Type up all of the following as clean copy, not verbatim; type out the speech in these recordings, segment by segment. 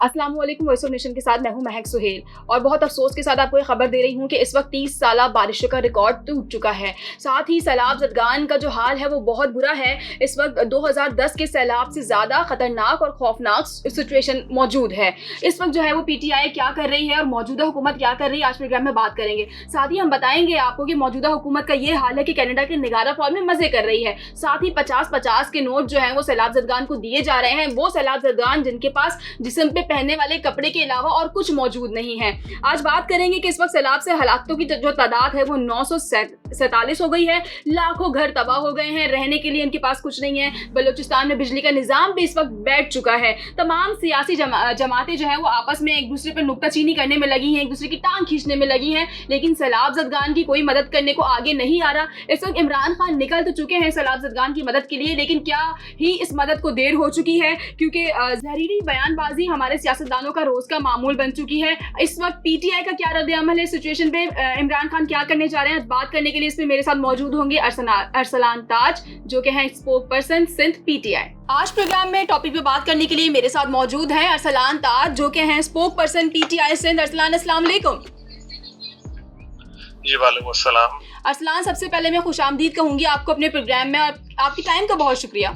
अस्सलाम वालेकुम। Voice of nation के साथ मैं हूं महक सुहेल और बहुत अफसोस के साथ आपको ये खबर दे रही हूं कि इस वक्त 30 साला बारिशों का रिकॉर्ड टूट चुका है। साथ ही सैलाब ज़दगान का जो हाल है वो बहुत बुरा है। इस वक्त 2010 के सैलाब से ज़्यादा ख़तरनाक और खौफनाक सिचुएशन मौजूद है। इस वक्त जो है वो PTI क्या कर रही है और मौजूदा हुकूमत क्या कर रही है, आज प्रोग्राम में बात करेंगे। साथ ही हम बताएंगे आपको कि मौजूदा हुकूमत का ये हाल है कि कनाडा के निगारा फॉल में मज़े कर रही है। साथ ही 50-50 के नोट जो हैं वो सैलाब ज़दगान को दिए जा रहे हैं। वो सैलाब ज़दगान जिनके पास जिस्म पे पहनने वाले कपड़े के अलावा और कुछ मौजूद नहीं है। आज बात करेंगे कि इस वक्त सैलाब से हलाकतों की जो तादाद है वो 947 हो गई है। लाखों घर तबाह हो गए हैं, रहने के लिए इनके पास कुछ नहीं है। बलूचिस्तान में बिजली का निज़ाम भी इस वक्त बैठ चुका है। तमाम सियासी जमातें जो हैं वो आपस में एक दूसरे पर नुक्ताचीनी करने में लगी हैं, एक दूसरे की टांग खींचने में लगी हैं, लेकिन सैलाब ज़दगान की कोई मदद करने को आगे नहीं आ रहा। इस वक्त इमरान खान निकल तो चुके हैं सैलाब ज़दगान की मदद के लिए, लेकिन क्या ही इस मदद को देर हो चुकी है, क्योंकि जहरीली बयानबाजी हमारे सियासतदानों का रोज का मामूल बन चुकी है। इस वक्त PTI का क्या रद्द अमल है सिचुएशन पे, इमरान खान क्या करने जा रहे हैं, बात करने के लिए इसमें मेरे साथ मौजूद होंगे अरसलान ताज जो कि हैं स्पोक पर्सन सिंध PTI। आज प्रोग्राम में टॉपिक पे बात करने के लिए मेरे साथ मौजूद हैं अरसलान ताज जो कि हैं spokesperson PTI Sindh. Arsalan अस्सलाम वालेकुम। जी वालेकुम अस्सलाम। अरसलान, सबसे पहले मैं खुशामदीद कहूंगी आपको अपने प्रोग्राम में और आपकी टाइम का बहुत शुक्रिया।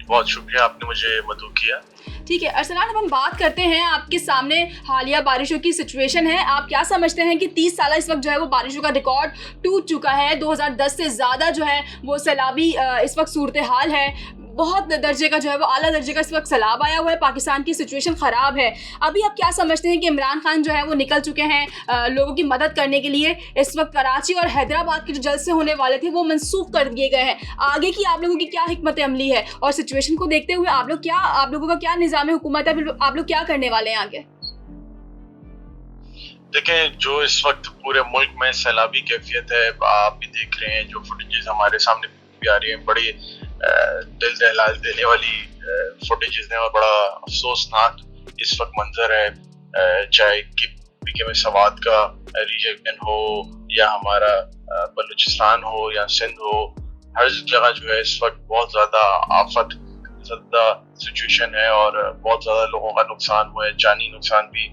बहुत शुक्रिया, आपने मुझे मदऊ किया। ठीक है अरसलान, अब हम बात करते हैं, आपके सामने हालिया बारिशों की सिचुएशन है। आप क्या समझते हैं कि 30 साल इस वक्त जो है वो बारिशों का रिकॉर्ड टूट चुका है। 2010 से ज़्यादा जो है वो सैलाबी इस वक्त सूरत हाल है। बहुत दर्जे का जो है वो आला दर्जे का इस वक्त सैलाब आया हुआ है। पाकिस्तान की सिचुएशन ख़राब है। अभी आप क्या समझते हैं कि इमरान खान जो है वो निकल चुके हैं लोगों की मदद करने के लिए। इस वक्त कराची और हैदराबाद के जो जलसे होने वाले थे वो मनसूख कर दिए गए हैं। आगे की आप लोगों की क्या हिकमत अमली है और सिचुएशन को देखते हुए आप लोगों का क्या निज़ाम हुकूमत है, आप लोग क्या करने वाले हैं आगे? देखें, जो इस वक्त पूरे मुल्क में सैलाबी कैफियत है आप भी देख रहे हैं। जो फुटेजेस हमारे सामने भी आ रही हैं, बड़ी दिल दहला देने वाली फुटेजेस हैं और बड़ा अफसोसनाक इस वक्त मंजर है। चाहे कि में सवात का रीजन हो या हमारा बलूचिस्तान हो या सिंध हो, हर जगह जो है इस वक्त बहुत ज़्यादा आफत ज़दा सिचुएशन है और बहुत ज़्यादा लोगों का नुकसान हुआ है, जानी नुकसान भी।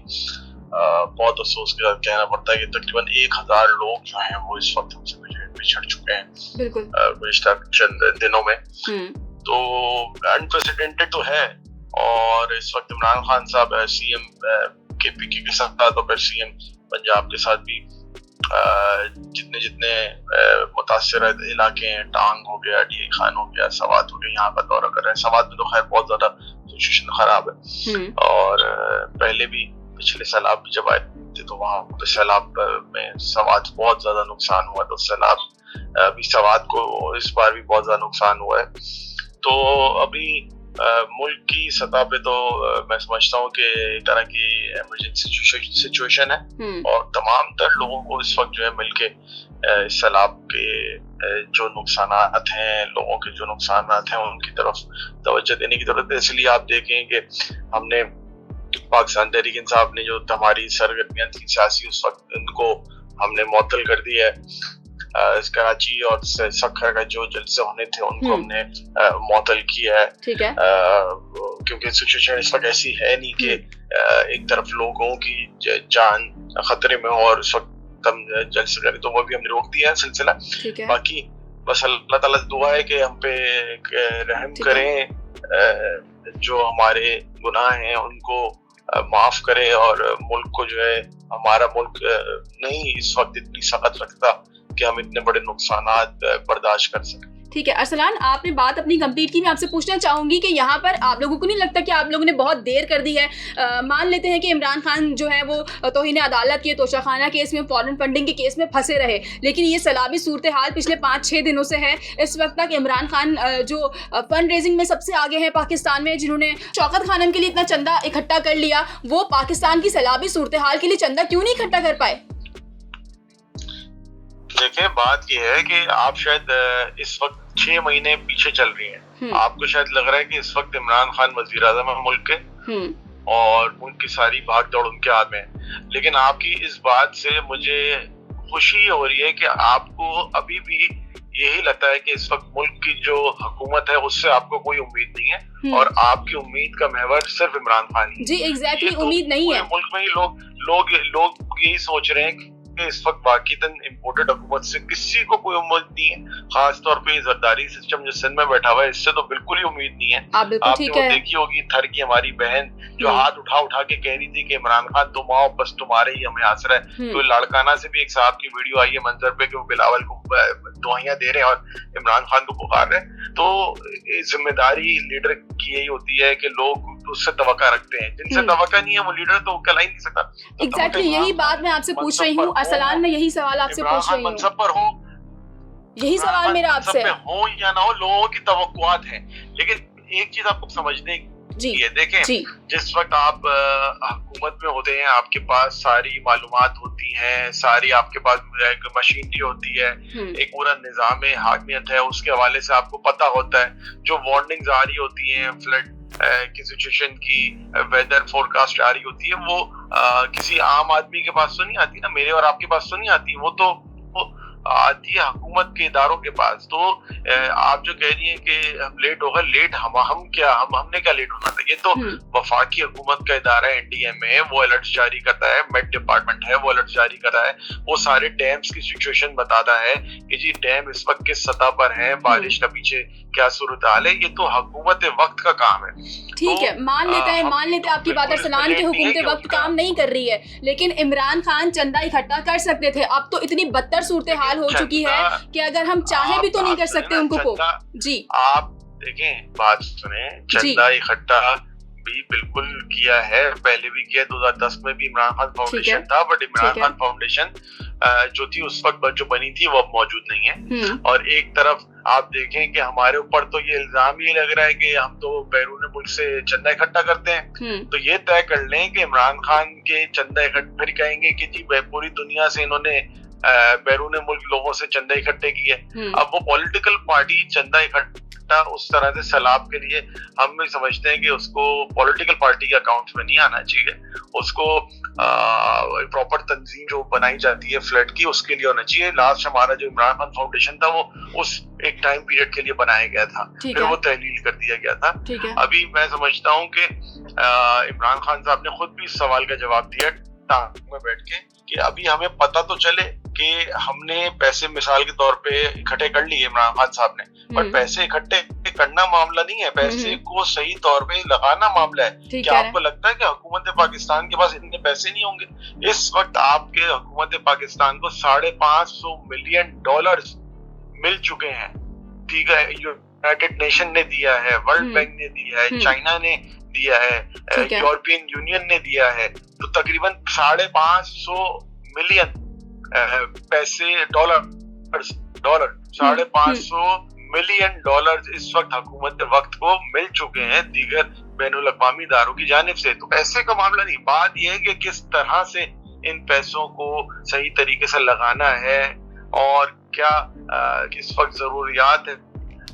बहुत अफसोस के साथ कहना पड़ता है कि तकरीबन 1000 लोग जो हैं वो इस वक्त हमसे बिछड़ चुके हैं गुज़िश्ता चंद दिनों में। तो अनप्रेसिडेंटेड तो है। और इस वक्त इमरान खान साहब CM KPK के साथ और फिर CM पंजाब के साथ भी जितने मुतासिर इलाके हैं, टांग हो गया, DI खान हो गया, सवात हो गया, यहाँ का दौरा कर रहे हैं। सवात में तो खैर बहुत ज़्यादा सिचुएशन ख़राब है। और पहले भी पिछले सैलाब जब आए थे तो वहाँ पे सैलाब में सवात बहुत ज़्यादा नुकसान हुआ। तो सैलाब अभी सवात को इस बार भी बहुत ज़्यादा नुकसान हुआ है। तो अभी मुल्क की सतह पे तो मैं समझता हूँ कि एक तरह की इमरजेंसी सिचुएशन है और तमाम तर लोगों को इस वक्त जो है मिलके इस सैलाब के जो नुकसानात हैं, लोगों के जो नुकसानात हैं उनकी तरफ तवज्जो देने की जरूरत है। इसलिए आप देखें कि हमने पाकिस्तान तहरीक इंसाफ ने जो हमारी सरगर्मियां थी सियासी, उस वक्त उनको हमने मुअत्तल कर दिया है। कराची और सखर का जो जलसे होने थे उनको हमने मुअत्तल किया है। ठीक है। क्योंकि सिचुएशन इस वक्त ऐसी है नहीं कि एक तरफ लोगों की जान खतरे में हो और इस वक्त हम जलसे करें, तो वो भी हमने रोक दिया है सिलसिला। बाकी बस अल्लाह ताला से दुआ है कि हम पे रहम करें, जो हमारे गुनाह हैं उनको माफ करे और मुल्क को जो है, हमारा मुल्क नहीं इस वक्त इतनी सख्त रखता कि हम इतने बड़े नुकसानात बर्दाश्त कर सकें। ठीक है अरसलान, आपने बात अपनी कंप्लीट की। मैं आपसे पूछना चाहूँगी कि यहाँ पर आप लोगों को नहीं लगता कि आप लोगों ने बहुत देर कर दी है? मान लेते हैं कि इमरान खान जो है वो तौहीन अदालत के तोशाखाना केस में, फॉरेन फंडिंग के केस में फंसे रहे, लेकिन ये सैलाबी सूरत हाल पिछले 5-6 दिनों से है। इस वक्त तक इमरान खान जो फंड रेजिंग में सबसे आगे हैं पाकिस्तान में, जिन्होंने शौकत खानम के लिए इतना चंदा इकट्ठा कर लिया, वो पाकिस्तान की सैलाबी सूरत हाल के लिए चंदा क्यों नहीं इकट्ठा कर पाए? देखें, बात यह है कि आप शायद इस वक्त 6 महीने पीछे चल रही हैं। आपको शायद लग रहा है कि इस वक्त इमरान खान वजीर आज़म है मुल्क के और मुल्क की सारी भाग दौड़ उनके हाथ में है, लेकिन आपकी इस बात से मुझे खुशी हो रही है कि आपको अभी भी यही लगता है कि इस वक्त मुल्क की जो हुकूमत है उससे आपको कोई उम्मीद नहीं है और आपकी उम्मीद का महवर सिर्फ इमरान खान ही। जी एग्जैक्टली, उम्मीद नहीं है। मुल्क में ही लोग यही सोच रहे हैं कि इस वक्त वाक़ईतन इम्पोर्टेड हुकूमत से किसी को कोई उम्मीद नहीं है, खास तौर पे जरदारी सिस्टम जो सिंध में बैठा हुआ है इससे तो बिल्कुल ही उम्मीद नहीं है। आपने वो देखी होगी थर की हमारी बहन जो हाथ उठा के कह रही थी कि इमरान खान तुम आओ, बस तुम्हारे ही हमें आसरा है। तो लाड़काना से भी एक साहब की वीडियो आई है मंजर पे कि वो बिलावल को दुआइयां दे रहे हैं और इमरान खान को पुकार रहे हैं। तो जिम्मेदारी लीडर की यही होती है कि लोग उससे तवक्का रखते हैं, जिनसे तवक्का नहीं है वो लीडर तो कहला ही नहीं सकता। एग्जैक्टली यही बात मैं आपसे पूछ रही हूँ असलान, मैं यही सवाल आपसे पूछ रही हूँ। मनसब पर हो, यही सवाल मेरा आपसे हो या ना हो, लोगों की तवक्कुआत है। लेकिन एक चीज आपको समझने ये देखें, जिस वक्त आप हुकूमत में होते हैं आपके पास सारी मालूमात होती हैं, सारी आपके पास मशीनरी होती है, एक पूरा निजाम हाकिमियत है, उसके हवाले से आपको पता होता है जो वार्निंग्स आ रही होती हैं, फ्लड की सिचुएशन की वेदर फोरकास्ट आ रही होती है, वो किसी आम आदमी के पास तो नहीं आती ना, मेरे और आपके पास तो नहीं आती, वो तो आती है हुकूमत के इदारों के पास। तो आप जो कह रही हैं कि हम लेट होगा, लेट हम क्या, हमने क्या लेट होना था? ये तो वफाकी हुकूमत का इदारा है NDMA, वो अलर्ट जारी करता है, मेट डिपार्टमेंट है वो अलर्ट जारी कर रहा है, वो सारे डैम्स की सिचुएशन बताता है कि जी डैम इस वक्त किस सतह पर है, बारिश का पीछे क्या सूरत हाल है। ये तो हुकूमत वक्त का काम है। ठीक है, मान लेते हैं आपकी बात अरसलान की हुकूमत वक्त काम नहीं कर रही है, लेकिन इमरान खान चंदा इकट्ठा कर सकते थे। अब तो इतनी बदतर सूरत हाल हो चुकी है कि अगर हम चाहे भी तो नहीं कर सकते उनको। जी आप देखें, बात सुने, चंदा इकट्ठा भी बिल्कुल किया है, पहले भी किया, 2010 में भी इमरान खान फाउंडेशन था, बट इमरान खान फाउंडेशन जो थी उस वक्त जो बनी थी वो अब मौजूद नहीं है। और एक तरफ आप देखें कि हमारे ऊपर तो ये इल्जाम ही लग रहा है कि हम तो बैरून मुल्क से चंदा इकट्ठा करते हैं। तो ये तय कर लें कि इमरान खान के चंदा इकट्ठा, फिर कहेंगे कि जी पूरी दुनिया से इन्होंने बैरून मुल्क लोगों से चंदा इकट्ठे किए। अब वो पॉलिटिकल पार्टी चंदा इकट्ठा उस तरह से सैलाब के लिए हम भी समझते हैं कि उसको पॉलिटिकल पार्टी के अकाउंट्स में नहीं आना चाहिए, उसको प्रॉपर तंजीम जो बनाई जाती है फ्लड की उसके लिए होना चाहिए। लास्ट हमारा जो इमरान खान फाउंडेशन था वो उस एक टाइम पीरियड के लिए बनाया गया था, फिर वो तहलील कर दिया गया था। अभी मैं समझता हूँ कि इमरान खान साहब ने खुद भी इस सवाल का जवाब दिया टांग में बैठ के कि अभी हमें पता तो चले कि हमने पैसे मिसाल के तौर पे इकट्ठे कर लिए इमरान खान साहब ने, पर पैसे इकट्ठे करना मामला नहीं है, पैसे को सही तौर पे लगाना मामला है। क्या आपको लगता है कि हुकूमत पाकिस्तान के पास इतने पैसे नहीं होंगे? इस वक्त आपके हुकूमत पाकिस्तान को $550 मिलियन मिल चुके हैं, ठीक है, यूनाइटेड नेशन ने दिया है, वर्ल्ड बैंक ने दिया है, चाइना ने दिया है, यूरोपियन यूनियन ने दिया है, तो तकरीबन $550 मिलियन पैसे डॉलर $550 मिलियन इस वक्त हुकूमत वक्त को मिल चुके हैं दीगर बैनुल अक़वामी इदारों की जानिब से। तो पैसे का मामला नहीं, बात यह है कि किस तरह से इन पैसों को सही तरीके से लगाना है और क्या किस वक्त जरूरियात है।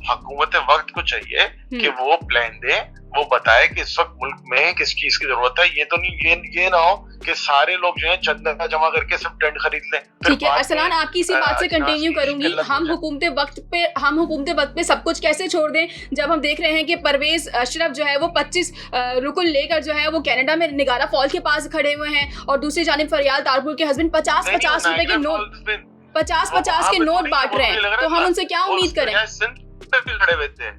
हुकूमत वक्त को चाहिए कि वो प्लान दे, वो बताए कि इस वक्त मुल्क में किस चीज की जरूरत है। ये तो नहीं, ये ना हो कि सारे लोग जो है चंदा जमा करके सब टेंट खरीद लें। ठीक है अरसलान, आपकी इसी बात से कंटिन्यू करूंगी। हम हुकूमत वक्त पे सब कुछ कैसे छोड़ दें जब हम देख रहे हैं कि परवेज अशरफ जो है वो 25 रुकुन लेकर जो है वो कनाडा में निगारा फॉल के पास खड़े हुए हैं और दूसरी जानिब फरियाल तारपुर के हस्बैंड 50-50 रुपए के नोट 50-50 के नोट बांट रहे हैं, तो हम उनसे क्या उम्मीद करें? खड़े हुए थे।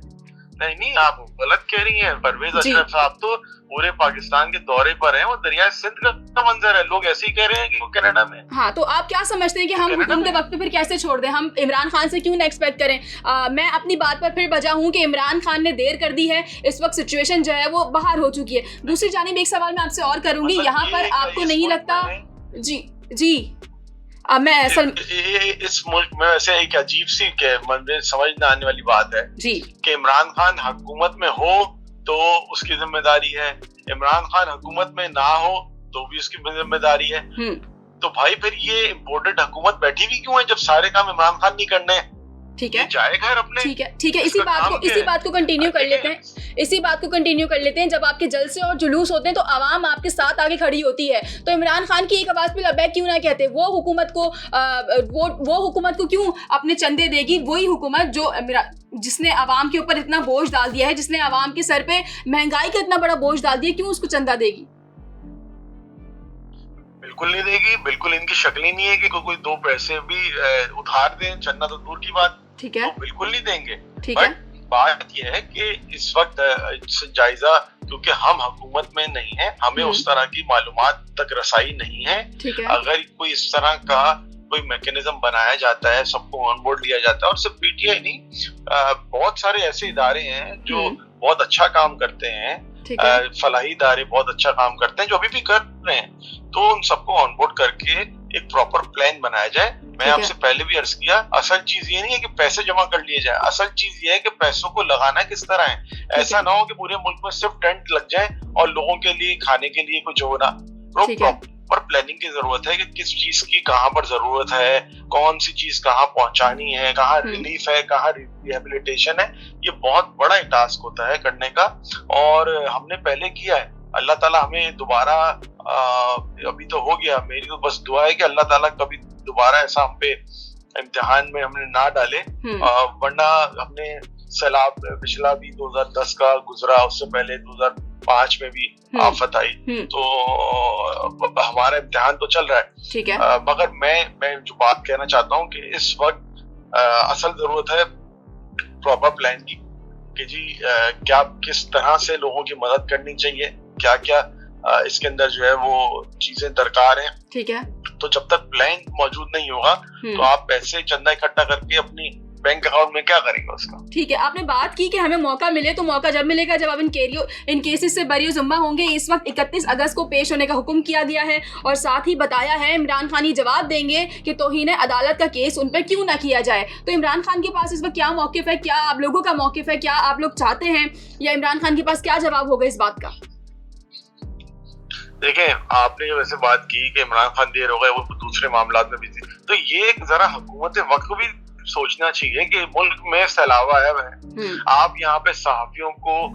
नहीं, आप गलत कह रही हैं। परवेज अशरफ साहब तो पूरे पाकिस्तान के दौरे पर हैं, वो दरिया सिंध का मंजर है, लोग ऐसे ही कह रहे हैं कि वो कनाडा में। हाँ, तो आप क्या समझते हैं कि हम हुकूमत वक्त पे फिर कैसे छोड़ दें? हम इमरान खान से क्यों ना एक्सपेक्ट करें? मैं अपनी बात पर फिर बजा हूँ कि इमरान खान ने देर कर दी है, इस वक्त सिचुएशन जो है वो बाहर हो चुकी है। दूसरी जानिब एक सवाल मैं आपसे और करूंगी, यहाँ पर आपको नहीं लगता? जी मैं असल इस मुल्क में वैसे एक अजीब सी समझ न आने वाली बात है जी कि इमरान खान हुकूमत में हो तो उसकी जिम्मेदारी है, इमरान खान हुकूमत में ना हो तो भी उसकी जिम्मेदारी है। तो भाई फिर ये इम्पोर्टेड हुकूमत बैठी भी क्यों है जब सारे काम इमरान खान नहीं करने? ठीक है, जाए घर अपने। ठीक है, इसी बात को कंटिन्यू कर लेते हैं। जब आपके जलसे और जुलूस होते हैं तो आवाम आपके साथ आगे खड़ी होती है, तो इमरान खान की एक आवाज पे लबैक क्यों ना कहते? वो हुकूमत को क्यों अपने चंदे देगी? वही हुकूमत जिसने आवाम के ऊपर इतना बोझ डाल दिया है, जिसने आवाम के सर पे महंगाई का इतना बड़ा बोझ डाल दिया, क्यों उसको चंदा देगी? बिल्कुल नहीं देगी, बिल्कुल इनकी शक्ल ही नहीं है कि कोई 2 पैसे भी उधार दें, चंदा तो दूर की बात, ठीक है, तो बिल्कुल नहीं देंगे। ठीक है, बात यह है कि इस वक्त जायजा, क्योंकि हम हुकूमत में नहीं है, हमें उस तरह की मालूमात तक रसाई नहीं है। अगर कोई इस तरह का कोई मैकेनिज्म बनाया जाता है, सबको ऑन बोर्ड लिया जाता है, और सिर्फ पीटीआई नहीं, बहुत सारे ऐसे इदारे हैं जो बहुत अच्छा काम करते हैं, फलाही इदारे बहुत अच्छा काम करते हैं जो अभी भी कर रहे हैं, तो उन सबको ऑन बोर्ड करके एक प्रॉपर प्लान बनाया जाए। मैं आपसे पहले भी अर्ज किया, असल चीज ये नहीं है कि पैसे जमा कर लिए जाए, असल चीज ये है कि पैसों को लगाना किस तरह है। ऐसा ना हो कि पूरे मुल्क में सिर्फ टेंट लग जाए और लोगों के लिए खाने के लिए कुछ हो ना। प्रॉपर प्लानिंग की जरूरत है कि किस चीज की कहाँ पर जरूरत है, कौन सी चीज कहाँ पहुंचानी है, कहाँ रिलीफ है, कहाँ रिहेबिलिटेशन है। ये बहुत बड़ा टास्क होता है करने का, और हमने पहले किया है। अल्लाह ताला हमें दोबारा, अभी तो हो गया, मेरी तो बस दुआ है कि अल्लाह ताला कभी दोबारा ऐसा हम पे इम्तिहान में हमने ना डाले, वरना हमने सैलाब पिछला भी 2010 का गुजरा, उससे पहले 2005 में भी आफत आई, तो हमारा इम्तिहान तो चल रहा है। ठीक है, मगर मैं जो बात कहना चाहता हूँ कि इस वक्त असल जरूरत है प्रॉपर प्लान की, कि जी क्या किस तरह से लोगों की मदद करनी चाहिए, क्या क्या इसके अंदर जो है वो चीजें दरकार हैं। ठीक है, तो जब तक प्लान मौजूद नहीं होगा तो आप पैसे चंदा इकट्ठा करके अपनी बैंक अकाउंट में क्या करेंगे उसका। ठीक है, आपने बात की कि हमें मौका मिले, तो मौका जब मिलेगा जब आप इन केसेस से बरी जुम्मा होंगे। इस वक्त 31 अगस्त को पेश होने का हुक्म किया गया है, और साथ ही बताया है इमरान खान ही जवाब देंगे कि तौहीन अदालत का केस उन पर क्यों ना किया जाए। तो इमरान खान के पास इस वक्त क्या मौकिफ है, क्या आप लोगों का मौकिफ है, क्या आप लोग चाहते हैं, या इमरान खान के पास क्या जवाब होगा इस बात का? देखें, आपने जो वैसे बात की कि इमरान खान देर हो गए, वो दूसरे मामलात में भी थी, तो ये जरा हुकूमत वक्त को भी सोचना चाहिए कि मुल्क में सैलाब आया हुआ है, आप यहाँ पे सहाफियों को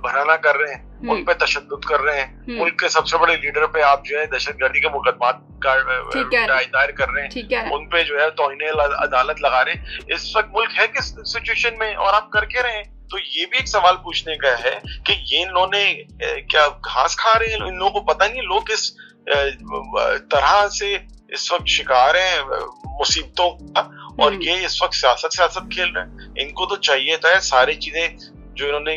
भराना कर रहे हैं, उन पे तशद्दुद कर रहे हैं, मुल्क के सबसे बड़े लीडर पे आप जो है दहशतगर्दी के मुकदमा दायर कर रहे हैं, उन पे जो है तौहीन अदालत लगा रहे हैं। इस वक्त मुल्क है किस सिचुएशन में, और आप करके रहे हैं। तो ये भी एक सवाल पूछने का है कि ये इन्होंने क्या घास खा रहे हैं, इन लोगों को पता नहीं लोग किस तरह से इस वक्त शिकार हैं मुसीबतों का, और ये इस वक्त सियासत खेल रहे हैं। इनको तो चाहिए था सारी चीजें जो इन्होंने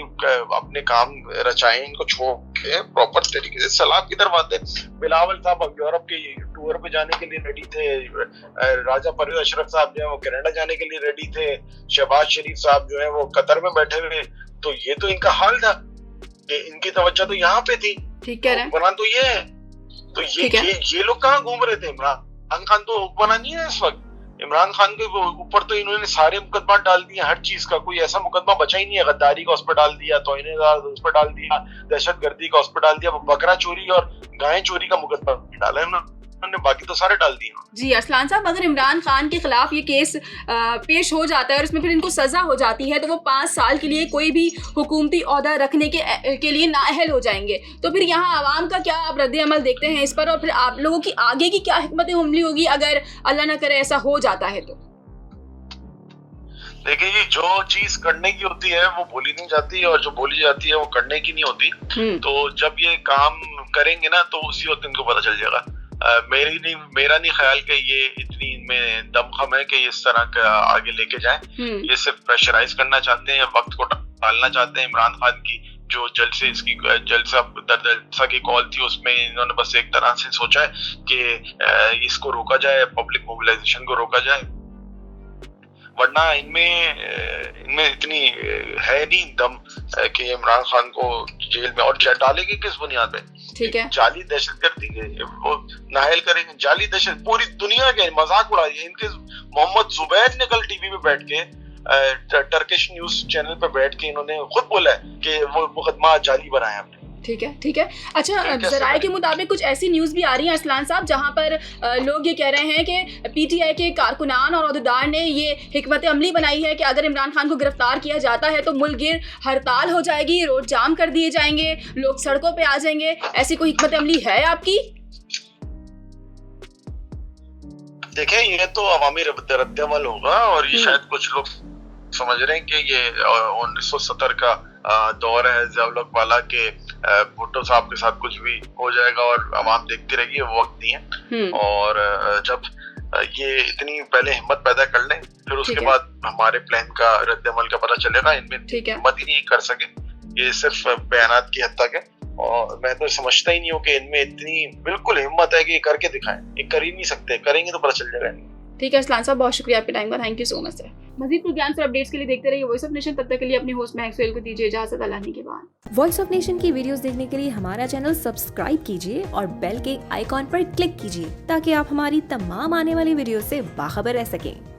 अपने काम रचाए, इनको छोड़ के प्रॉपर तरीके से सलाब की तरफ आते। बिलावल साहब अब यूरोप के टूर पे जाने के लिए रेडी थे, राजा परवेज अशरफ साहब जो है वो कनाडा जाने के लिए रेडी थे, शहबाज शरीफ साहब जो है वो कतर में बैठे हुए। तो ये तो इनका हाल था कि इनकी तवज्जो तो यहाँ पे थी, ठीक कह रहे हैं, हुक्मरान तो ये है। तो ये लोग कहाँ घूम रहे थे? इमरान खान तो हुक्मरान नहीं है इस वक्त। इमरान खान के ऊपर तो इन्होंने सारे मुकदमा डाल दिए, हर चीज का कोई ऐसा मुकदमा बचा ही नहीं है। गद्दारी का उस पर डाल दिया, तौहीन उस पर डाल दिया, दहशतगर्दी का उस पर डाल दिया, बकरा चोरी और गाय चोरी का मुकदमा डाला है उन्होंने, बाकी तो सारे डाल दिए। जी अरसलान साहब, अगर इमरान खान के खिलाफ ये केस पेश हो जाता है और इसमें फिर इनको सजा हो जाती है, तो वो 5 साल के लिए कोई भी हुकूमती ओहदा रखने के लिए नाअहल हो जाएंगे। तो फिर यहाँ आवाम का क्या आप रद्द अमल देखते हैं इस पर, और फिर आप लोगों की आगे की क्या हिकमत अमली होगी अगर अल्लाह न करे ऐसा हो जाता है? तो देखिए जी, जो चीज करने की होती है वो बोली नहीं जाती, और जो बोली जाती है वो करने की नहीं होती। तो जब ये काम करेंगे ना तो उसी वक्त इनको पता चल जाएगा। मेरा नहीं ख्याल कि ये इतनी इनमें दमखम है कि इस तरह का आगे लेके जाएं। ये सिर्फ प्रेशराइज करना चाहते हैं, वक्त को टालना चाहते हैं। इमरान खान की जो जलसा की कॉल थी उसमें इन्होंने बस एक तरह से सोचा है कि इसको रोका जाए, पब्लिक मोबिलाइजेशन को रोका जाए, वरना इनमें इतनी है नहीं दम कि इमरान खान को जेल में, और डालेंगे किस बुनियाद पे? ठीक है, जाली दहशतगर्दी के वो नाहल करेंगे, जाली दहशत पूरी दुनिया के मजाक उड़ाइए। इनके मोहम्मद जुबैर ने कल टीवी पे बैठ के टर्किश न्यूज चैनल पे बैठ के इन्होंने खुद बोला है कि वो मुकदमा जाली बनाया हमने। ठीक है, ठीक है। अच्छा, कैसे ज़राए के करेंगे? मुताबिक कुछ ऐसी न्यूज़ भी आ रही है अरसलान साहब, जहाँ पर लोग ये कह रहे हैं कि पीटीआई के कारकुनान और ओहदेदार ने ये हिकमत अमली बनाई है कि अगर इमरान खान को गिरफ्तार किया जाता है तो मुल्क गिर हड़ताल हो जाएगी, रोड जाम कर दिए जाएंगे, लोग सड़कों पे आ जाएंगे। ऐसी कोई हिकमत अमली है आपकी? देखें, ये तो अवामी रद्द-अमल होगा और ये शायद कुछ लोग समझ रहे हैं कि ये 1970 का दौर है ज़िया-उल-हक वाला के भुट्टो साहब के साथ कुछ भी हो जाएगा और अवाम देखती रहेगी, वो वक्त नहीं है। और जब ये इतनी पहले हिम्मत पैदा कर लें, फिर उसके बाद हमारे प्लान का रद्द-अमल का पता चलेगा। इनमें हिम्मत ही नहीं कर सके, ये सिर्फ बयानात की हद तक है और मैं तो समझता ही नहीं हूँ कि इनमें इतनी बिल्कुल हिम्मत है कि ये करके दिखाएं। ये कर ही नहीं सकते, करेंगे तो पता चल जाएगा। ठीक है अरसलान साहब, बहुत शुक्रिया आपके टाइम का, thank you so much sir. मज़ीद प्रोग्राम्स और अपडेट्स के लिए देखते रहिए वॉइस ऑफ नेशन। तब तक के लिए अपने होस्ट महक सुहेल को दीजिए इजाज़त, अल्लाह के बाद। वॉइस ऑफ नेशन की वीडियोस देखने के लिए हमारा चैनल सब्सक्राइब कीजिए और बेल के आइकॉन पर क्लिक कीजिए ताकि आप हमारी तमाम आने वाली वीडियो से बाखबर रह सकें।